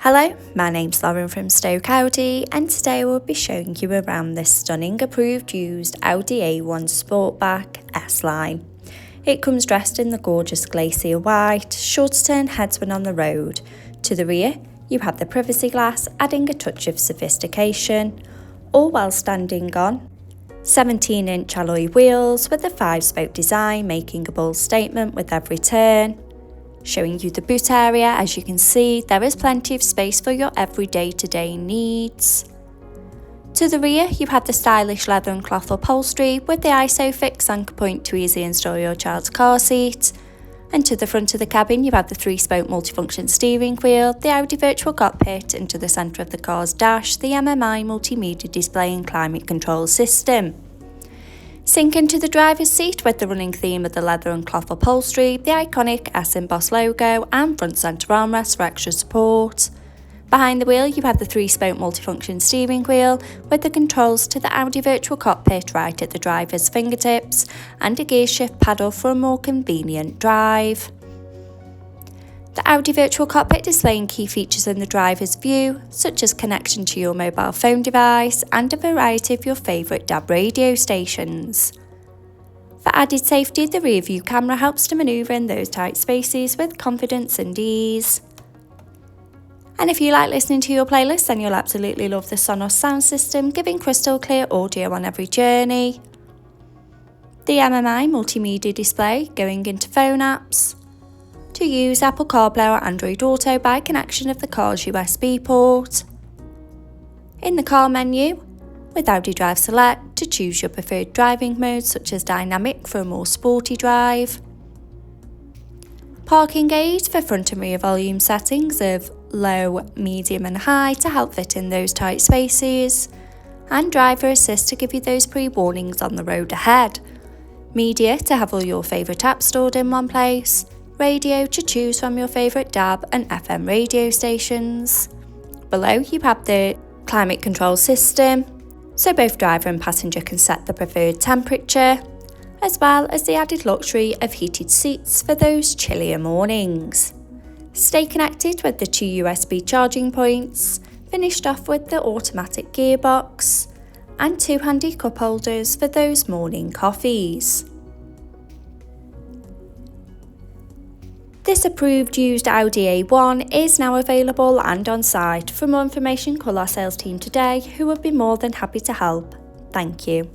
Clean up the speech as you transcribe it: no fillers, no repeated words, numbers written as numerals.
Hello, my name's Lauren from Stoke Audi, and today we'll be showing you around this stunning approved used Audi A1 Sportback S-Line. It comes dressed in the gorgeous glacier white, sure to turn heads when on the road. To the rear, you have the privacy glass adding a touch of sophistication, all while standing on 17-inch alloy wheels with a 5-spoke design making a bold statement with every turn. Showing you the boot area, as you can see, there is plenty of space for your everyday to-day needs. To the rear, you have the stylish leather and cloth upholstery with the ISOFIX anchor point to easily install your child's car seat. And to the front of the cabin, you have the 3-spoke multifunction steering wheel, the Audi virtual cockpit, and to the centre of the car's dash, the MMI multimedia display and climate control system. Sink into the driver's seat with the running theme of the leather and cloth upholstery, the iconic S embossed logo and front centre armrest for extra support. Behind the wheel you have the 3-spoke multifunction steering wheel with the controls to the Audi virtual cockpit right at the driver's fingertips and a gear shift paddle for a more convenient drive. The Audi virtual cockpit displaying key features in the driver's view, such as connection to your mobile phone device and a variety of your favourite DAB radio stations. For added safety, the rear view camera helps to manoeuvre in those tight spaces with confidence and ease. And if you like listening to your playlist, then you'll absolutely love the Sonos sound system, giving crystal clear audio on every journey. The MMI multimedia display going into phone apps. To use Apple CarPlay or Android Auto by connection of the car's USB port. In the car menu, with Audi Drive Select to choose your preferred driving modes such as dynamic for a more sporty drive. Parking aids for front and rear volume settings of low, medium and high to help fit in those tight spaces. And driver assist to give you those pre-warnings on the road ahead. Media to have all your favourite apps stored in one place. Radio to choose from your favourite DAB and FM radio stations. Below you have the climate control system, so both driver and passenger can set the preferred temperature, as well as the added luxury of heated seats for those chillier mornings. Stay connected with the 2 USB charging points, finished off with the automatic gearbox, and 2 handy cup holders for those morning coffees. This approved used Audi A1 is now available and on site. For more information, call our sales team today, who would be more than happy to help. Thank you.